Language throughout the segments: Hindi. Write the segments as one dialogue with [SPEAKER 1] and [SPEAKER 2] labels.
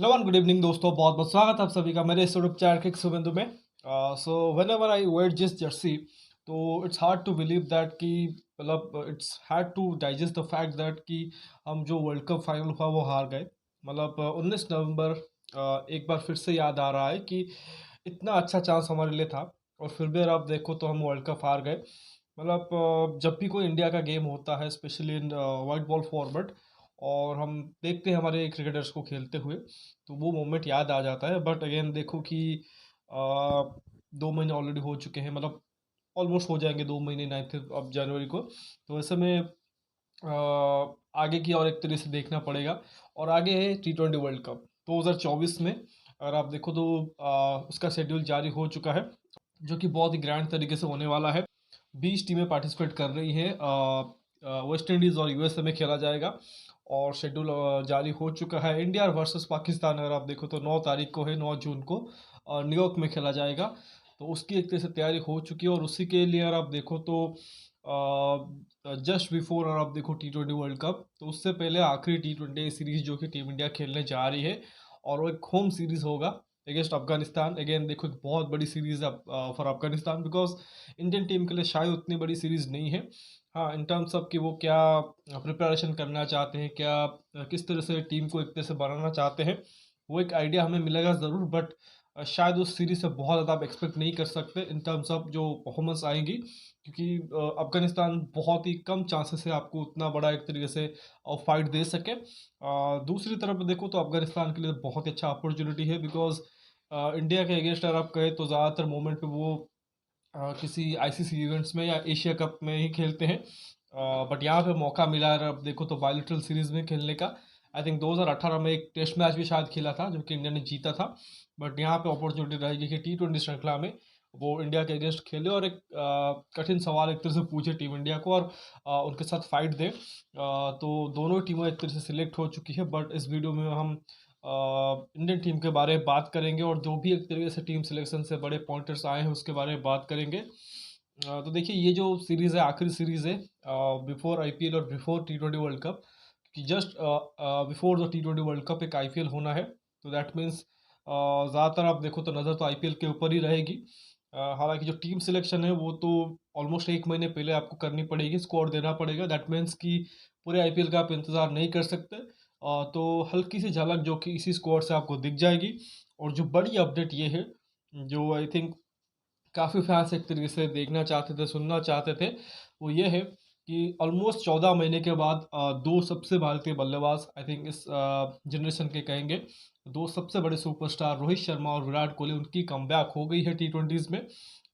[SPEAKER 1] हेलो एंड गुड इवनिंग दोस्तों, बहुत बहुत स्वागत है आप सभी का मेरे इस यूट्यूब चैनल के सुबंधु में। So whenever I wear this jersey, तो it's hard to believe that कि मतलब it's hard to digest the fact that कि हम जो वर्ल्ड कप फाइनल हुआ वो हार गए। मतलब 19 नवंबर, एक बार फिर से याद आ रहा है कि इतना अच्छा चांस हमारे लिए था और फिर भी अगर आप देखो तो हम वर्ल्ड कप हार गए। मतलब जब भी कोई इंडिया का गेम होता है specially in white ball format और हम देखते हैं हमारे क्रिकेटर्स को खेलते हुए, तो वो मोमेंट याद आ जाता है। बट अगेन देखो कि 2 महीने ऑलरेडी हो चुके हैं, मतलब ऑलमोस्ट हो जाएंगे 2 महीने 9 अब जनवरी को। तो ऐसे में आगे की और एक तरह से देखना पड़ेगा। और आगे है T20 वर्ल्ड कप 2024 में। अगर आप देखो तो उसका शेड्यूल जारी हो चुका है, जो कि बहुत ही ग्रैंड तरीके से होने वाला है। 20 टीमें पार्टिसिपेट कर रही हैं। वेस्ट इंडीज़ और यूएसए में खेला जाएगा और शेड्यूल जारी हो चुका है। इंडिया वर्सेस पाकिस्तान अगर आप देखो तो 9 तारीख को है, 9 जून को न्यूयॉर्क में खेला जाएगा। तो उसकी एक तरह से तैयारी हो चुकी है और उसी के लिए अगर आप देखो तो जस्ट बिफोर अगर आप देखो T20 वर्ल्ड कप, तो उससे पहले आखिरी T20 सीरीज जो कि टीम इंडिया खेलने जा रही है और वो एक होम सीरीज होगा अगेंस्ट अफगानिस्तान। अगेन देखो एक बहुत बड़ी सीरीज है for Afghanistan, because Indian team के लिए शायद उतनी बड़ी सीरीज नहीं है। हाँ, इन टर्म्स ऑफ कि वो क्या प्रिपरेशन करना चाहते हैं, क्या किस तरह से टीम को एक तरह से बनाना चाहते हैं, वो एक आइडिया हमें मिलेगा ज़रूर। बट शायद उस सीरीज से बहुत ज़्यादा आप एक्सपेक्ट नहीं कर सकते इन टर्म्स ऑफ जो परफॉर्मेंस आएंगी, क्योंकि अफगानिस्तान बहुत ही कम चांसेस है आपको उतना बड़ा एक तरीके से फाइट दे सके। दूसरी तरफ देखो तो अफगानिस्तान के लिए बहुत ही अच्छा अपॉर्चुनिटी है, बिकॉज इंडिया के अगेंस्ट अगर आप कहें तो ज़्यादातर मोमेंट पे वो किसी आईसीसी इवेंट्स में या एशिया कप में ही खेलते हैं। बट यहाँ पे मौका मिला है अब देखो तो बायलिटरल सीरीज में खेलने का। आई थिंक 2018 में एक टेस्ट मैच भी शायद खेला था जो कि इंडिया ने जीता था। बट यहाँ पे अपॉर्चुनिटी रहेगी कि T20 श्रृंखला में वो इंडिया के अगेंस्ट खेले और एक कठिन सवाल एक तरह से पूछे टीम इंडिया को और उनके साथ फाइट दे। तो दोनों टीमें एक तरह से सिलेक्ट हो चुकी है। बट इस वीडियो में हम इंडियन टीम के बारे में बात करेंगे और जो भी एक तरीके से टीम सिलेक्शन से बड़े पॉइंटर्स आए हैं उसके बारे में बात करेंगे। तो देखिए ये जो सीरीज़ है आखिरी सीरीज़ है बिफोर आईपीएल और बिफोर T20 वर्ल्ड कप, कि just before the T20 world cup एक आईपीएल होना है। तो दैट मीन्स ज़्यादातर आप देखो तो नज़र तो आईपीएल के ऊपर ही रहेगी। हालांकि जो टीम सिलेक्शन है वो तो ऑलमोस्ट 1 महीने पहले आपको करनी पड़ेगी, स्क्वाड देना पड़ेगा। दैट मीन्स कि पूरे आईपीएल का आप इंतज़ार नहीं कर सकते। तो हल्की सी झलक जो कि इसी स्क्वाड से आपको दिख जाएगी। और जो बड़ी अपडेट ये है, जो आई थिंक काफ़ी फैंस एक तरीके से देखना चाहते थे, सुनना चाहते थे, वो ये है कि ऑलमोस्ट 14 महीने के बाद दो सबसे भारतीय बल्लेबाज आई थिंक इस जनरेशन के कहेंगे, दो सबसे बड़े सुपरस्टार रोहित शर्मा और विराट कोहली, उनकी कमबैक हो गई है T20s में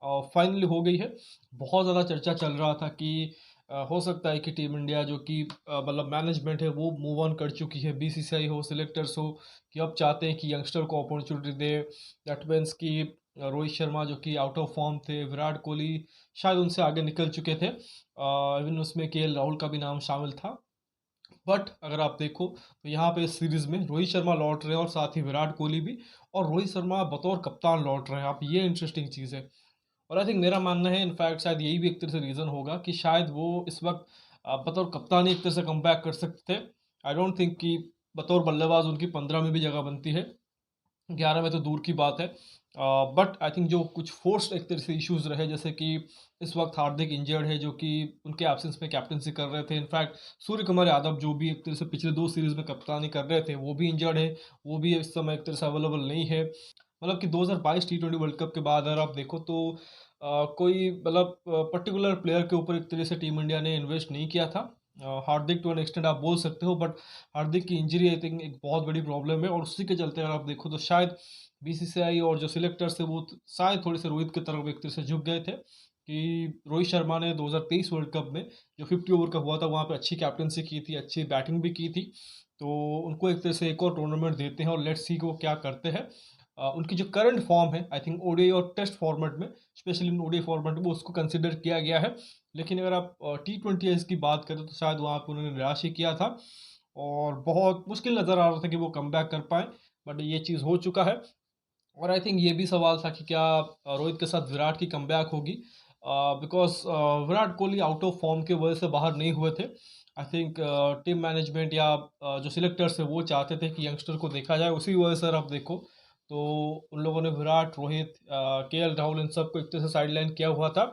[SPEAKER 1] और फाइनली हो गई है। बहुत ज़्यादा चर्चा चल रहा था कि हो सकता है कि टीम इंडिया जो कि मतलब मैनेजमेंट है वो मूव ऑन कर चुकी है, बीसीसीआई हो, सिलेक्टर्स हो, कि अब चाहते हैं कि यंगस्टर को अपॉर्चुनिटी दे। दैट मीन्स कि रोहित शर्मा जो कि आउट ऑफ फॉर्म थे, विराट कोहली शायद उनसे आगे निकल चुके थे, इवन उसमें KL राहुल का भी नाम शामिल था। बट अगर आप देखो तो यहाँ पे इस सीरीज में रोहित शर्मा लौट रहे हैं और साथ ही विराट कोहली भी, और रोहित शर्मा बतौर कप्तान लौट रहे हैं। आप ये इंटरेस्टिंग चीज़ है। और आई थिंक मेरा मानना है इनफैक्ट शायद यही भी एक तरह से रीज़न होगा कि शायद वो इस वक्त बतौर कप्तान ही एक तरह से कम बैक कर सकते थे। आई डोंट थिंक कि बतौर बल्लेबाज उनकी 15 में भी जगह बनती है, 11 में तो दूर की बात है। बट आई थिंक जो कुछ फोर्स्ड एक तरह से इश्यूज रहे, जैसे कि इस वक्त हार्दिक इंजर्ड है जो कि उनके एब्सेंस में कैप्टनसी कर रहे थे। इनफैक्ट सूर्य कुमार यादव जो भी एक तरह से पिछले 2 सीरीज में कप्तानी कर रहे थे वो भी इंजर्ड है, वो भी इस समय एक तरह से अवेलेबल नहीं है। मतलब कि 2022 T20 वर्ल्ड कप के बाद अगर आप देखो तो कोई मतलब पर्टिकुलर प्लेयर के ऊपर एक तरह से टीम इंडिया ने इन्वेस्ट नहीं किया था। हार्दिक टू एन एक्सटेंड आप बोल सकते हो, बट हार्दिक की इंजरी आई थिंक एक बहुत बड़ी प्रॉब्लम है और उसी के चलते अगर आप देखो तो शायद बीसीसीआई और जो सिलेक्टर्स थे वो शायद थोड़े से रोहित की तरफ एक तरह से झुक गए थे कि रोहित शर्मा ने 2023 वर्ल्ड कप में जो 50 ओवर का हुआ था वहाँ पे अच्छी कैप्टनसी की थी, अच्छी बैटिंग भी की थी। तो उनको एक तरह से एक और टूर्नामेंट देते हैं और लेट्स सी को क्या करते हैं। उनकी जो करंट फॉर्म है आई थिंक ओडीआई और टेस्ट फॉर्मेट में, स्पेशली इन ओडीआई फॉर्मेट में उसको कंसिडर किया गया है। लेकिन अगर आप T20 की बात करें तो शायद वहाँ पर उन्होंने निराश ही किया था और बहुत मुश्किल नज़र आ रहा था कि वो कम कर पाए। बट ये चीज़ हो चुका है। और आई थिंक ये भी सवाल था कि क्या रोहित के साथ विराट की कमबैक होगी, because Virat Kohli out of form के वजह से बाहर नहीं हुए थे। आई थिंक टीम मैनेजमेंट या जो सिलेक्टर्स है वो चाहते थे कि यंगस्टर को देखा जाए, उसी वजह से आप देखो तो उन लोगों ने विराट, रोहित, केएल राहुल इन सबको एक तरह से साइडलाइन किया हुआ था।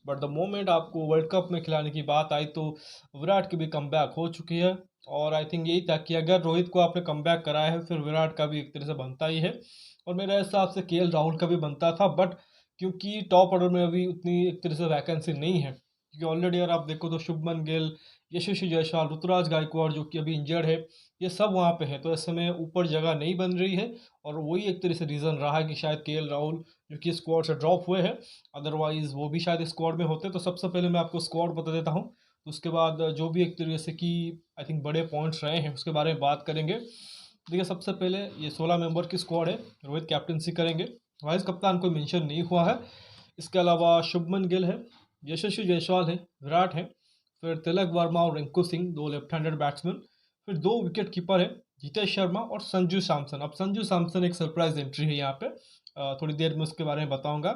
[SPEAKER 1] बट द मोमेंट आपको वर्ल्ड कप में खिलाने की बात आई तो विराट की भी कमबैक हो चुकी है। और आई थिंक यही था कि अगर रोहित को आपने कमबैक कराया है फिर विराट का भी एक तरह से बनता ही है, और मेरे हिसाब से केएल राहुल का भी बनता था। बट क्योंकि टॉप ऑर्डर में अभी उतनी एक तरह से वैकेंसी नहीं है, क्योंकि ऑलरेडी अगर आप देखो तो शुभमन गिल, यशस्वी जायसवाल, ऋतुराज गायकवाड़ जो कि अभी इंजर्ड है, ये सब वहाँ पे है, तो ऐसे में ऊपर जगह नहीं बन रही है। और वही एक तरह से रीज़न रहा है कि शायद केएल राहुल जो कि स्क्वाड से ड्रॉप हुए हैं, अदरवाइज़ वो भी शायद स्क्वाड में होते। तो सबसे पहले मैं आपको स्क्वाड बता देता हूँ, तो उसके बाद जो भी एक तरीके से कि आई थिंक बड़े पॉइंट्स रहे हैं उसके बारे में बात करेंगे। देखिए सबसे पहले ये 16 मेंबर की स्क्वाड है, रोहित कैप्टनसी करेंगे, वाइस कप्तान कोई मेंशन नहीं हुआ है। इसके अलावा शुभमन गिल है, यशस्वी जायसवाल है, विराट है, फिर तिलक वर्मा और रिंकू सिंह दो लेफ्ट हैंडेड बैट्समैन, फिर दो विकेट कीपर है, जितेश शर्मा और संजू सैमसन। अब संजू सैमसन एक सरप्राइज एंट्री है यहाँ पे, थोड़ी देर में उसके बारे में बताऊंगा।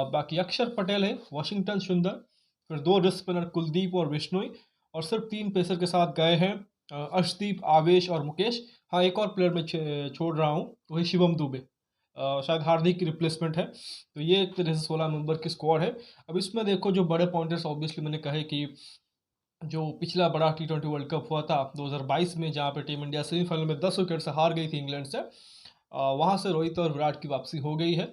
[SPEAKER 1] बाकी अक्षर पटेल है, वाशिंगटन सुंदर, फिर दो रिस्ट स्पिनर कुलदीप और बिश्नोई, और सिर्फ तीन पेसर के साथ गए हैं अर्शदीप, आवेश और मुकेश। हाँ, एक और प्लेयर मैं छोड़ रहा हूँ, वही शिवम दुबे, शायद हार्दिक की रिप्लेसमेंट है। तो ये एक तरह से 16 मेंबर की स्क्वाड है। अब इसमें देखो जो बड़े पॉइंटर्स ऑब्वियसली मैंने कहे कि जो पिछला बड़ा टी20 वर्ल्ड कप हुआ था 2022 में, जहाँ पे टीम इंडिया सेमीफाइनल में 10 विकेट से हार गई थी इंग्लैंड से, वहाँ से रोहित और विराट की वापसी हो गई है।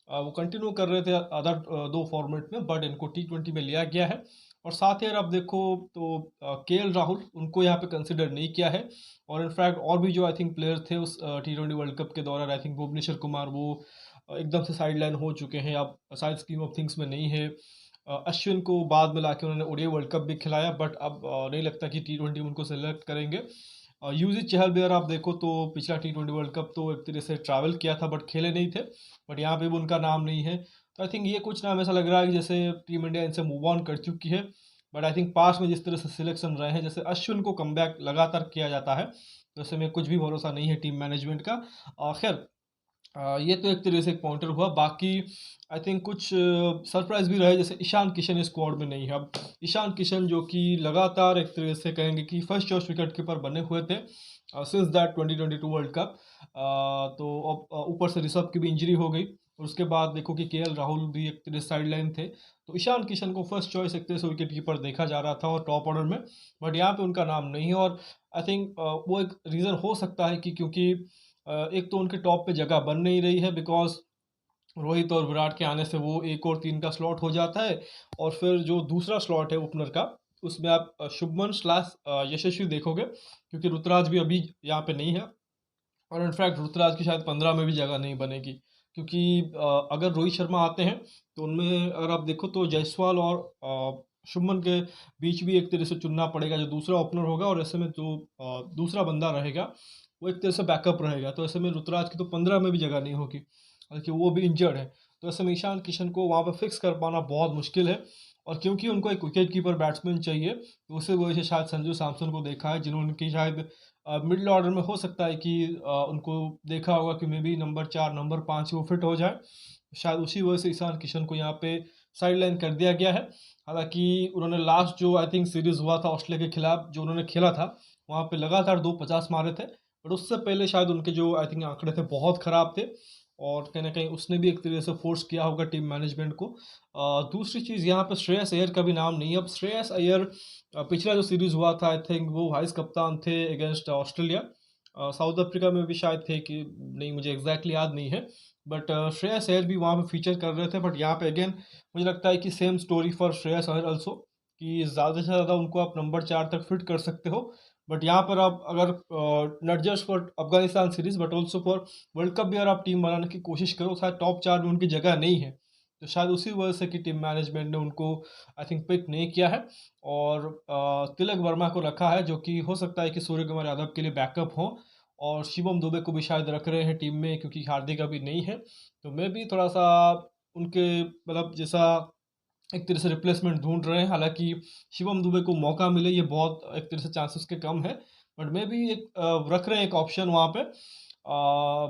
[SPEAKER 1] वो कंटिन्यू कर रहे थे अदर दो फॉर्मेट में, बट इनको टी20 में लिया गया है। और साथ ही अगर आप देखो तो केएल राहुल, उनको यहाँ पे कंसिडर नहीं किया है। और इनफैक्ट और भी जो आई थिंक प्लेयर थे उस टी20 वर्ल्ड कप के दौरान, आई थिंक भुवनेश्वर कुमार, वो एकदम से साइडलाइन हो चुके हैं, अब शायद स्कीम ऑफ थिंग्स में नहीं है। अश्विन को बाद में लाके उन्होंने ओडीआई वर्ल्ड कप भी खिलाया, बट अब नहीं लगता कि टी20 उनको सेलेक्ट करेंगे। यूजी चहल भी अगर आप देखो तो पिछला टी20 वर्ल्ड कप तो एक तरह से ट्रैवल किया था बट खेले नहीं थे, बट यहाँ पे भी उनका नाम नहीं है। तो आई थिंक ये कुछ नाम ऐसा लग रहा है कि जैसे टीम इंडिया इनसे मूव ऑन कर चुकी है। बट आई थिंक पास में जिस तरह से सिलेक्शन रहे हैं, जैसे अश्विन को कमबैक लगातार किया जाता है, तो ऐसे में कुछ भी भरोसा नहीं है टीम मैनेजमेंट का। खैर, ये तो एक तरीके से एक पॉइंटर हुआ। बाकी आई थिंक कुछ सरप्राइज भी रहे, जैसे ईशान किशन स्क्वाड में नहीं है। अब ईशान किशन जो कि लगातार एक तरीके से कहेंगे कि फर्स्ट चॉइस विकेट कीपर बने हुए थे सिंस दैट 2022 वर्ल्ड कप, तो अब ऊपर से ऋषभ की भी इंजरी हो गई, और उसके बाद देखो कि केएल राहुल भी एक तरह साइड लाइन थे, तो ईशान किशन को फर्स्ट चॉइस एक तरह से विकेट कीपर देखा जा रहा था और टॉप ऑर्डर में, बट यहाँ पे उनका नाम नहीं है। और आई थिंक वो एक रीज़न हो सकता है कि क्योंकि एक तो उनके टॉप पे जगह बन नहीं रही है, बिकॉज रोहित और विराट के आने से वो एक और तीन का स्लॉट हो जाता है। और फिर जो दूसरा स्लॉट है ओपनर का, उसमें आप शुभमन स्लैश यशस्वी देखोगे, क्योंकि ऋतुराज भी अभी यहाँ पे नहीं है। और इनफैक्ट ऋतुराज की शायद 15 में भी जगह नहीं बनेगी, क्योंकि अगर रोहित शर्मा आते हैं तो उनमें अगर आप देखो तो जायसवाल और शुभमन के बीच भी एक तरह से चुनना पड़ेगा जो दूसरा ओपनर होगा, और ऐसे में जो दूसरा बंदा रहेगा वो एक तरह से बैकअप रहेगा, तो ऐसे में ऋतुराज की तो 15 में भी जगह नहीं होगी, बल्कि वो भी इंजर्ड है। तो ऐसे में ईशान किशन को वहाँ पर फिक्स कर पाना बहुत मुश्किल है। और क्योंकि उनको एक विकेट कीपर बैट्समैन चाहिए, तो उसी वजह से शायद संजू सैमसन को देखा है, जिन्होंने की शायद मिडिल ऑर्डर में हो सकता है कि उनको देखा होगा कि मे बी नंबर 4 नंबर 5 वो फिट हो जाए, शायद उसी वजह से ईशान किशन को यहाँ पे साइड लाइन कर दिया गया है। हालांकि उन्होंने लास्ट जो आई थिंक सीरीज़ हुआ था ऑस्ट्रेलिया के खिलाफ जो उन्होंने खेला था, वहाँ पे लगातार 250 मारे थे, बट उससे पहले शायद उनके जो आई थिंक आंकड़े थे बहुत ख़राब थे, और कहीं ना कहीं उसने भी एक तरीके से फोर्स किया होगा टीम मैनेजमेंट को। दूसरी चीज़ यहाँ पर श्रेयस अय्यर का भी नाम नहीं है। अब श्रेयस अय्यर पिछला जो सीरीज़ हुआ था आई थिंक वो वाइस कप्तान थे अगेंस्ट ऑस्ट्रेलिया, साउथ अफ्रीका में भी शायद थे कि नहीं, मुझे एग्जैक्टली याद नहीं है। बट श्रेयस अय्यर भी वहाँ पे फीचर कर रहे थे, बट यहाँ पे अगेन मुझे लगता है कि same story for Shreyas Iyer also, कि ज़्यादा से ज़्यादा उनको आप नंबर 4 तक फिट कर सकते हो। बट यहाँ पर आप अगर not just for Afghanistan series but also for world cup भी अगर आप टीम बनाने की कोशिश करो, शायद टॉप 4 में उनकी जगह नहीं है, तो शायद उसी वजह से कि टीम मैनेजमेंट ने उनको आई थिंक पिक नहीं किया है, और तिलक वर्मा को रखा है, जो कि हो सकता है कि सूर्य कुमार यादव के लिए बैकअप हो, और शिवम दुबे को भी शायद रख रहे हैं टीम में क्योंकि हार्दिक अभी नहीं है। तो मैं भी थोड़ा सा उनके मतलब जैसा एक तरह से रिप्लेसमेंट ढूंढ रहे हैं। हालांकि शिवम दुबे को मौका मिले ये बहुत एक तरह से चांसेस के कम है, बट मैं भी एक रख रहे हैं एक ऑप्शन वहाँ पे।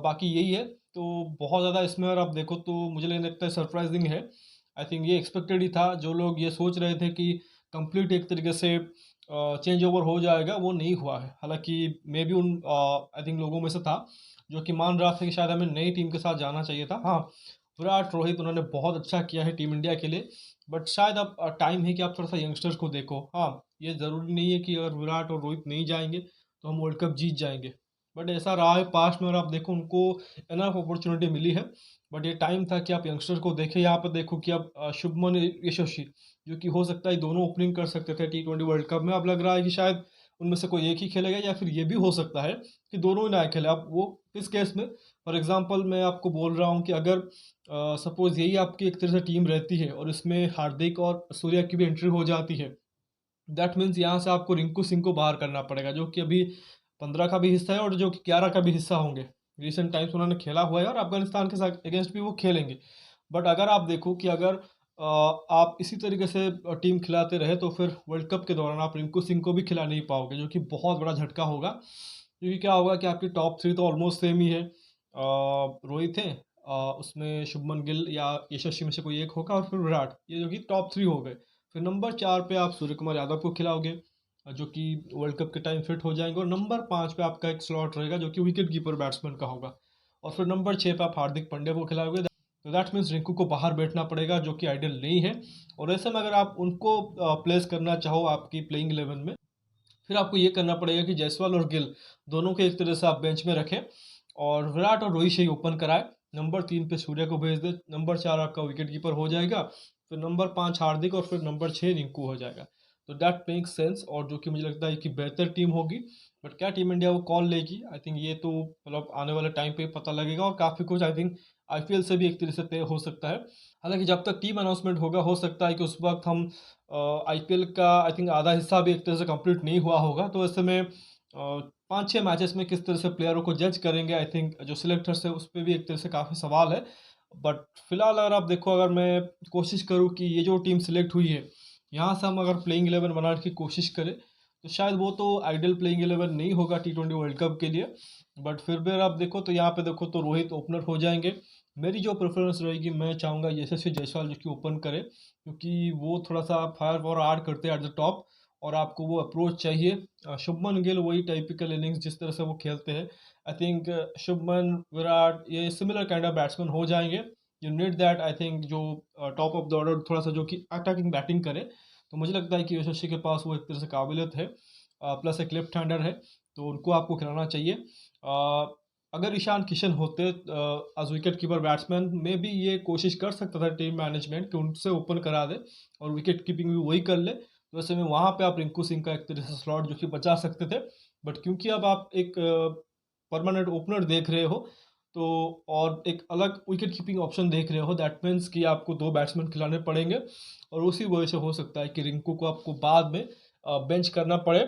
[SPEAKER 1] बाकी यही है, तो बहुत ज़्यादा इसमें अगर आप देखो तो मुझे नहीं लगता है सरप्राइजिंग है। आई थिंक ये एक्सपेक्टेड ही था, जो लोग ये सोच रहे थे कि कंप्लीट एक तरीके से चेंज ओवर हो जाएगा वो नहीं हुआ है। हालाँकि मैं भी उन आई थिंक लोगों में से था जो कि मान रहा था कि शायद हमें नई टीम के साथ जाना चाहिए था। हाँ, विराट, रोहित उन्होंने बहुत अच्छा किया है टीम इंडिया के लिए, बट शायद अब टाइम है कि आप थोड़ा-सा यंगस्टर्स को देखो। हाँ, ये ज़रूरी नहीं है कि अगर विराट और रोहित नहीं जाएँगे तो हम वर्ल्ड कप जीत जाएँगे। बट ऐसा रहा है पास्ट में, और आप देखो उनको इनफ अपॉर्चुनिटी मिली है। बट ये टाइम था कि आप यंगस्टर्स को देखें। यहाँ पे देखो कि अब शुभमन यशस्वी, जो कि हो सकता है दोनों ओपनिंग कर सकते थे टी20 वर्ल्ड कप में, अब लग रहा है कि शायद उनमें से कोई एक ही खेलेगा, या फिर ये भी हो सकता है कि दोनों ही ना खेले। अब वो किस केस में, फॉर एग्जांपल मैं आपको बोल रहा हूँ कि अगर सपोज यही आपकी एक तरह से टीम रहती है और इसमें हार्दिक और सूर्या की भी एंट्री हो जाती है, दैट मीन्स यहाँ से आपको रिंकू सिंह को बाहर करना पड़ेगा, जो कि अभी 15 का भी हिस्सा है और जो कि 11 का भी हिस्सा होंगे। रिसेंट टाइम्स उन्होंने खेला हुआ है और अफगानिस्तान के साथ अगेंस्ट भी वो खेलेंगे। बट अगर आप देखो कि अगर आप इसी तरीके से टीम खिलाते रहे तो फिर वर्ल्ड कप के दौरान आप रिंकू सिंह को भी खिला नहीं पाओगे, जो कि बहुत बड़ा झटका होगा। क्योंकि क्या होगा कि आपकी टॉप 3 तो ऑलमोस्ट सेम ही है। रोहित है, उसमें शुभमन गिल या यशस्वी में से कोई एक होगा, और फिर विराट, ये जो कि टॉप 3 हो गए। फिर नंबर 4 पे आप सूर्य कुमार यादव को खिलाओगे, जो कि वर्ल्ड कप के टाइम फिट हो जाएंगे, और नंबर 5 पे आपका एक स्लॉट रहेगा जो कि विकेट कीपर बैट्समैन का होगा, और फिर नंबर 6 पे आप हार्दिक पांड्या को खिलाओगे। तो दैट मीन्स रिंकू को बाहर बैठना पड़ेगा, जो कि आइडियल नहीं है। और ऐसे में अगर आप उनको प्लेस करना चाहो आपकी प्लेइंग 11 में, फिर आपको ये करना पड़ेगा कि जायसवाल और गिल दोनों को एक तरह से आप बेंच में रखें, और विराट और रोहित से ही ओपन कराए। नंबर 3 पे सूर्य को भेज दे, नंबर 4 आपका विकेट कीपर हो जाएगा, फिर नंबर 5 हार्दिक, और फिर नंबर 6 रिंकू हो जाएगा। तो दैट मेक्स सेंस, और जो कि मुझे लगता है कि बेहतर टीम होगी। बट क्या टीम इंडिया वो कॉल लेगी, आई थिंक ये तो मतलब आने वाले टाइम पे पता लगेगा, और काफ़ी कुछ आई थिंक आईपीएल से भी एक तरह से तय हो सकता है। हालांकि जब तक टीम अनाउंसमेंट होगा, हो सकता है कि उस वक्त हम आईपीएल का आई थिंक आधा हिस्सा भी एक तरह से कंप्लीट नहीं हुआ होगा। तो ऐसे में 5-6 मैचेस में किस तरह से प्लेयरों को जज करेंगे, आई थिंक जो सिलेक्टर्स है उस पर भी एक तरह से काफ़ी सवाल है। बट फिलहाल अगर आप देखो, अगर मैं कोशिश करूँ कि ये जो टीम सिलेक्ट हुई है, यहाँ से हम अगर प्लेइंग 11 बनाने की कोशिश करें, तो शायद वो तो आइडियल प्लेइंग 11 नहीं होगा टी20 वर्ल्ड कप के लिए। बट फिर भी अगर आप देखो तो यहाँ पे देखो तो रोहित ओपनर हो जाएंगे। मेरी जो प्रेफरेंस रहेगी, मैं चाहूँगा यशस्वी जायसवाल जो कि ओपन करे, क्योंकि वो थोड़ा सा फायर पावर ऐड करते हैं एट द टॉप, और आपको वो अप्रोच चाहिए। शुभमन गिल वही टाइपिकल इनिंग्स जिस तरह से वो खेलते हैं, आई थिंक शुभमन, विराट ये सिमिलर काइंड ऑफ बैट्समैन हो जाएंगे। You need that, I think जो टॉप ऑफ द ऑर्डर थोड़ा सा जो कि अटैकिंग बैटिंग करे। तो मुझे लगता है कि यशस्वी के पास वो एक तरह से काबिलियत है, प्लस एक लेफ्ट हैंडर है, तो उनको आपको खिलाना चाहिए। अगर ईशान किशन होते एज विकेट कीपर बैट्समैन, में भी ये कोशिश कर सकता था टीम मैनेजमेंट कि उनसे ओपन करा दे और विकेट कीपिंग भी वही कर ले, तो ऐसे में वहाँ पे आप रिंकू सिंह का एक तरह से स्लॉट जो कि बचा सकते थे। बट क्योंकि अब आप एक परमानेंट ओपनर देख रहे हो, तो और एक अलग विकेट कीपिंग ऑप्शन देख रहे हो, दैट मीन्स कि आपको 2 बैट्समैन खिलाने पड़ेंगे, और उसी वजह से हो सकता है कि रिंकू को आपको बाद में बेंच करना पड़े।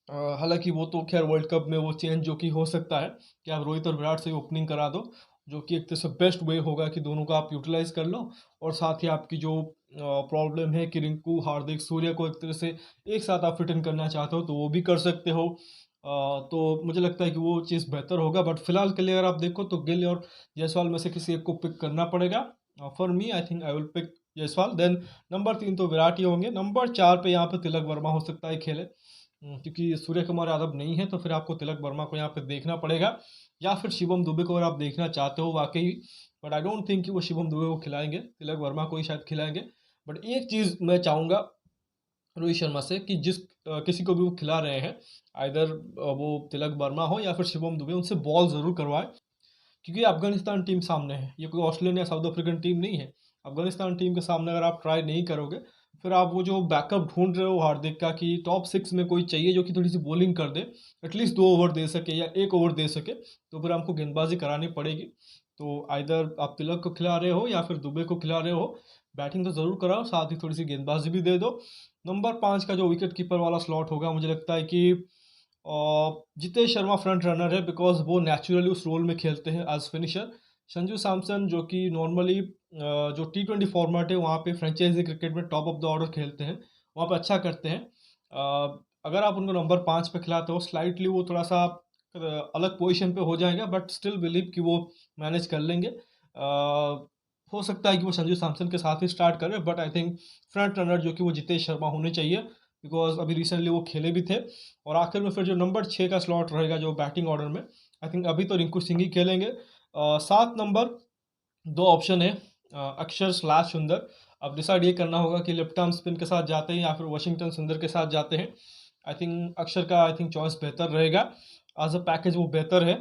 [SPEAKER 1] हालांकि वो तो खैर वर्ल्ड कप में वो चेंज जो कि हो सकता है कि आप रोहित और विराट से ओपनिंग करा दो, जो कि एक तरह से बेस्ट वे होगा कि दोनों को आप यूटिलाइज कर लो। और साथ ही आपकी जो प्रॉब्लम है कि रिंकू, हार्दिक, सूर्य को एक तरह से एक साथ आप फिट इन करना चाहते हो, तो वो भी कर सकते हो। तो मुझे लगता है कि वो चीज़ बेहतर होगा। बट फिलहाल के लिए अगर आप देखो तो गिल और जायसवाल में से किसी एक को पिक करना पड़ेगा। For me I think I will pick Jaiswal. Then number 3 तो विराट ही होंगे। नंबर 4 पे यहाँ पे तिलक वर्मा हो सकता है खेले, क्योंकि सूर्य कुमार यादव नहीं है, तो फिर आपको तिलक वर्मा को यहाँ पे देखना पड़ेगा, या फिर शिवम दुबे को अगर आप देखना चाहते हो वाकई। बट आई डोंट थिंक कि वो शिवम दुबे को खिलाएंगे, तिलक वर्मा को ही शायद खिलाएंगे। बट एक चीज़ मैं चाहूँगा रोहित शर्मा से कि जिस किसी को भी वो खिला रहे हैं, आइदर वो तिलक वर्मा हो या फिर शिवम दुबे, उनसे बॉल ज़रूर करवाए, क्योंकि अफगानिस्तान टीम सामने है, ये कोई ऑस्ट्रेलियन या साउथ अफ्रीकन टीम नहीं है। अफगानिस्तान टीम के सामने अगर आप ट्राई नहीं करोगे, फिर आप वो जो बैकअप ढूंढ रहे हो हार्दिक का कि टॉप 6 में कोई चाहिए जो कि थोड़ी सी बॉलिंग कर दे, एटलीस्ट 2 ओवर दे सके या 1 ओवर दे सके, तो फिर हमको गेंदबाजी करानी पड़ेगी। तो आइदर आप तिलक को खिला रहे हो या फिर दुबे को खिला रहे हो, बैटिंग तो ज़रूर कराओ, साथ ही थोड़ी सी गेंदबाजी भी दे दो। नंबर 5 का जो विकेट कीपर वाला स्लॉट होगा, मुझे लगता है कि जितेश शर्मा फ्रंट रनर है, बिकॉज वो नेचुरली उस रोल में खेलते हैं एज फिनिशर। संजू सैमसन जो कि नॉर्मली जो टी20 फॉर्मेट है वहाँ पे फ्रेंचाइजी क्रिकेट में टॉप ऑफ द ऑर्डर खेलते हैं, वहाँ पे अच्छा करते हैं। अगर आप उनको नंबर 5 पे खिलाते हो, स्लाइटली वो थोड़ा सा अलग पोजीशन पे हो जाएगा, बट स्टिल बिलीव कि वो मैनेज कर लेंगे। हो सकता है कि वो संजू सैमसन के साथ ही स्टार्ट करें, but I think front runner जो कि वो जितेश शर्मा होने चाहिए। बिकॉज अभी रिसेंटली वो खेले भी थे। और आखिर में फिर जो नंबर 6 का स्लॉट रहेगा जो बैटिंग ऑर्डर में, आई थिंक अभी तो रिंकू सिंह ही खेलेंगे। 7 नंबर 2 ऑप्शन है, अक्षर स्लैश सुंदर। अब डिसाइड ये करना होगा कि लेफ्ट आर्म स्पिन के साथ जाते हैं या फिर वॉशिंगटन सुंदर के साथ जाते हैं। आई थिंक अक्षर का चॉइस बेहतर रहेगा, एज अ पैकेज वो बेहतर है।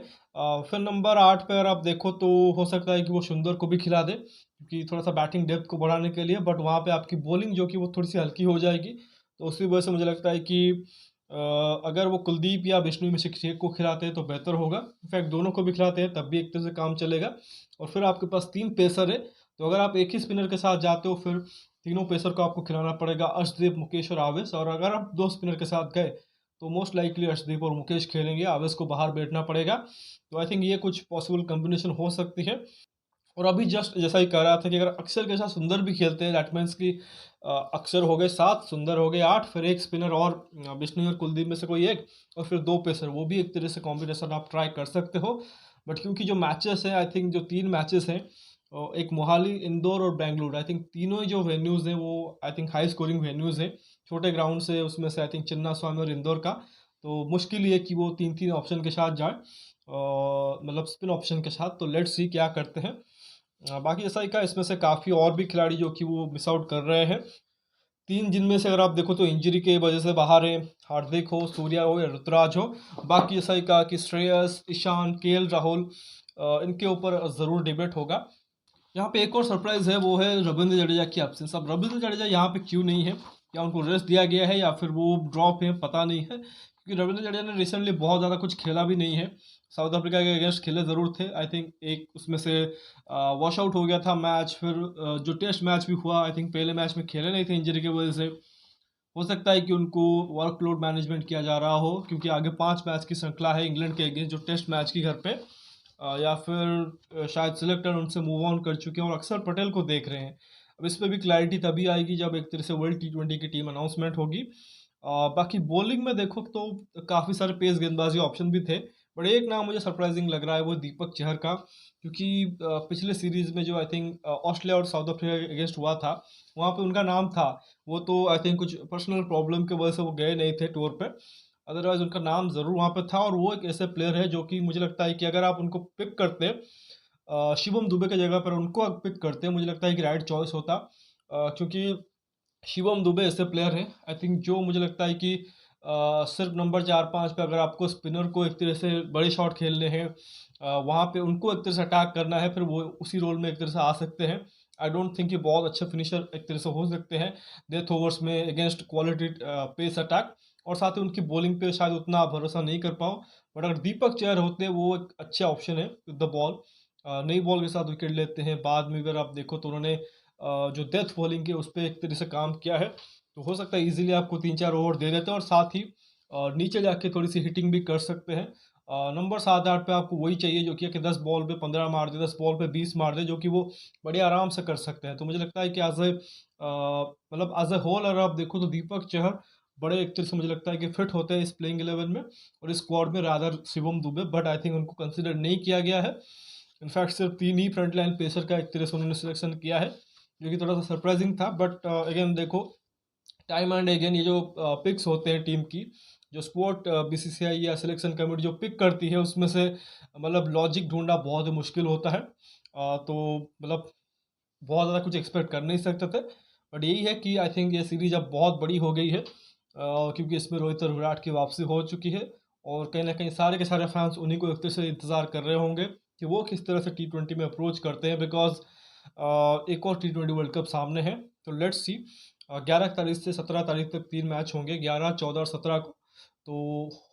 [SPEAKER 1] फिर नंबर 8 पे अगर आप देखो तो हो सकता है कि वो सुंदर को भी खिला दे, क्योंकि थोड़ा सा बैटिंग डेप्थ को बढ़ाने के लिए, बट वहाँ पे आपकी बॉलिंग जो कि वो थोड़ी सी हल्की हो जाएगी। तो उसी वजह से मुझे लगता है कि अगर वो कुलदीप या विष्णु में से किसी एक को खिलाते हैं तो बेहतर होगा। इनफैक्ट दोनों को भी खिलाते हैं तब भी एक तरह से काम चलेगा। और फिर आपके पास 3 पेसर है, तो अगर आप एक ही स्पिनर के साथ जाते हो फिर तीनों पेसर को आपको खिलाना पड़ेगा, अर्शदीप, मुकेश और आवेश। और अगर आप 2 स्पिनर के साथ गए तो मोस्ट लाइकली अर्शदीप और मुकेश खेलेंगे, आवेश को बाहर बैठना पड़ेगा। तो आई थिंक ये कुछ पॉसिबल कम्बिनेशन हो सकती है। और अभी जस्ट जैसा ही कह रहा था कि अगर अक्षर के साथ सुंदर भी खेलते हैं, दैट मीन्स कि अक्षर हो गए 7, सुंदर हो गए 8, फिर एक स्पिनर और विष्णु और कुलदीप में से कोई एक, और फिर 2 पेसर, वो भी एक तरह से कॉम्बिनेशन आप ट्राई कर सकते हो। बट क्योंकि जो मैचेस हैं, आई थिंक जो 3 मैचेस हैं, एक मोहाली, इंदौर और बेंगलुरु, आई थिंक तीनों ही जो वेन्यूज़ हैं वो I think high scoring venues हैं, छोटे ग्राउंड से, उसमें से आई थिंक चिन्ना स्वामी और इंदौर का। तो मुश्किल ही है कि वो 3-3 ऑप्शन के साथ जाए, मतलब स्पिन ऑप्शन के साथ। तो लेट्स सी क्या करते हैं। बाकी जैसा ही कहा, इसमें से काफ़ी और भी खिलाड़ी जो कि वो मिस आउट कर रहे हैं। 3 जिनमें से अगर आप देखो तो इंजरी के वजह से बाहर है, हार्दिक हो, सूर्या हो या ऋतुराज हो। बाकी जैसा ही कहा कि श्रेयस, ईशान, केएल राहुल, इनके ऊपर ज़रूर डिबेट होगा। यहाँ पे एक और सरप्राइज है, वो है रविंद्र जडेजा की एब्सेंस। अब रविंद्र जडेजा यहाँ पे क्यों नहीं है, या उनको रेस्ट दिया गया है या फिर वो ड्रॉप है, पता नहीं है। क्योंकि रविंद्र जडेजा ने रिसेंटली बहुत ज़्यादा कुछ खेला भी नहीं है। साउथ अफ्रीका के अगेंस्ट खेले ज़रूर थे, आई थिंक एक उसमें से वॉश आउट हो गया था मैच। फिर जो टेस्ट मैच भी हुआ, आई थिंक पहले मैच में खेले नहीं थे इंजरी की वजह से। हो सकता है कि उनको वर्कलोड मैनेजमेंट किया जा रहा हो, क्योंकि आगे 5 मैच की श्रृंखला है इंग्लैंड के अगेंस्ट, जो टेस्ट मैच की घर पे। या फिर शायद सिलेक्टर उनसे मूव ऑन कर चुके हैं और अक्षर पटेल को देख रहे हैं। अब इस पर भी क्लैरिटी तभी आएगी जब एक तरह से वर्ल्ड T20 की टीम अनाउंसमेंट होगी। बाकी बॉलिंग में देखो तो काफ़ी सारे पेस गेंदबाजी ऑप्शन भी थे, बट एक नाम मुझे सरप्राइजिंग लग रहा है, वो दीपक चहर का। क्योंकि पिछले सीरीज में जो आई थिंक ऑस्ट्रेलिया और साउथ अफ्रीका के अगेंस्ट हुआ था, वहाँ पे उनका नाम था। वो तो आई थिंक कुछ पर्सनल प्रॉब्लम की वजह से वो गए नहीं थे टूर पे, अदरवाइज उनका नाम ज़रूर वहाँ पे था। और वो एक ऐसे प्लेयर है जो कि मुझे लगता है कि अगर आप उनको पिक करते, शिवम दुबे की जगह पर उनको पिक करते, मुझे लगता है कि राइट चॉइस होता। क्योंकि शिवम दुबे ऐसे प्लेयर हैं, आई थिंक जो मुझे लगता है कि सिर्फ नंबर 4-5 पे अगर आपको स्पिनर को एक तरह से बड़े शॉट खेलने हैं, वहाँ पे उनको एक तरह से अटैक करना है, फिर वो उसी रोल में एक तरह से आ सकते हैं। आई डोंट थिंक कि बहुत अच्छे फिनिशर एक तरह से हो सकते हैं डेथ ओवर्स में अगेंस्ट क्वालिटी पेस अटैक। और साथ ही उनकी बॉलिंग पे शायद उतना भरोसा नहीं कर पाओ, बट अगर दीपक चहर होते वो एक अच्छा ऑप्शन है विद द बॉल। नई बॉल के साथ विकेट लेते हैं, बाद में अगर आप देखो तो उन्होंने जो डेथ बॉलिंग के उस पर एक तरह से काम किया है। तो हो सकता है इजीली आपको 3-4 ओवर दे देते हैं, और साथ ही नीचे जाके थोड़ी सी हिटिंग भी कर सकते हैं। नंबर 7-8 पे आपको वही चाहिए जो कि 10 बॉल पे 15 मार दे, 10 बॉल पे 20 मार दे, जो कि वो बड़े आराम से कर सकते हैं। तो मुझे लगता है कि मतलब एज ए होल अगर आप देखो तो दीपक चहर बड़े एक तरह से मुझे लगता है कि फिट होते हैं इस प्लेइंग 11 में और इस स्क्वाड में, rather Shivam Dubey. But I think उनको कंसिडर नहीं किया गया है। इनफैक्ट सिर्फ 3 ही फ्रंट लाइन पेसर का एक तरह से उन्होंने सिलेक्शन किया है, जो कि थोड़ा सा सरप्राइजिंग था। बट अगेन देखो, टाइम एंड अगेन ये जो पिक्स होते हैं टीम की, जो स्पोर्ट BCCI या सिलेक्शन कमेटी जो पिक करती है, उसमें से मतलब लॉजिक ढूंढना बहुत ही मुश्किल होता है। तो मतलब बहुत ज़्यादा कुछ एक्सपेक्ट कर नहीं सकते थे। बट यही है कि आई थिंक ये सीरीज अब बहुत बड़ी हो गई है, क्योंकि इसमें रोहित और विराट की वापसी हो चुकी है। और कहीं ना कहीं सारे के सारे फैंस उन्हीं को एक तरह से इंतज़ार कर रहे होंगे कि वो किस तरह से T20 में अप्रोच करते हैं, बिकॉज एक और T20 वर्ल्ड कप सामने है। तो लेट्स सी, 11 तारीख से 17 तारीख तक 3 मैच होंगे, 11, 14 और 17 को। तो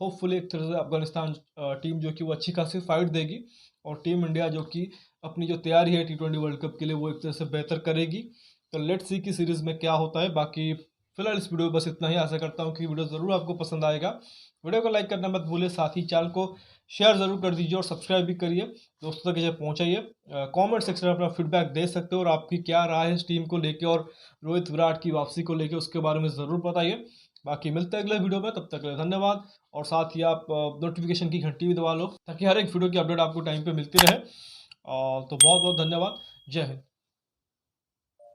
[SPEAKER 1] होपफुली एक तरह से अफगानिस्तान टीम जो कि वो अच्छी खासी फाइट देगी, और टीम इंडिया जो कि अपनी जो तैयारी है T20 वर्ल्ड कप के लिए वो एक तरह से बेहतर करेगी। तो लेट्स सी की सीरीज़ में क्या होता है। बाकी फिलहाल इस वीडियो में बस इतना ही। आशा करता हूँ कि वीडियो ज़रूर आपको पसंद आएगा। वीडियो को लाइक करना मत भूलिए, साथ ही चैनल को शेयर ज़रूर कर दीजिए और सब्सक्राइब भी करिए, दोस्तों तक इसे पहुँचाइए। कमेंट सेक्शन में अपना फीडबैक दे सकते हो, और आपकी क्या राय है इस टीम को लेके और रोहित विराट की वापसी को लेके, उसके बारे में ज़रूर बताइए। बाकी मिलते हैं अगले वीडियो में, तब तक के लिए धन्यवाद। और साथ ही आप नोटिफिकेशन की घंटी भी दबा लो, ताकि हर एक वीडियो की अपडेट आपको टाइम पे मिलती रहे। तो बहुत बहुत धन्यवाद। जय हिंद।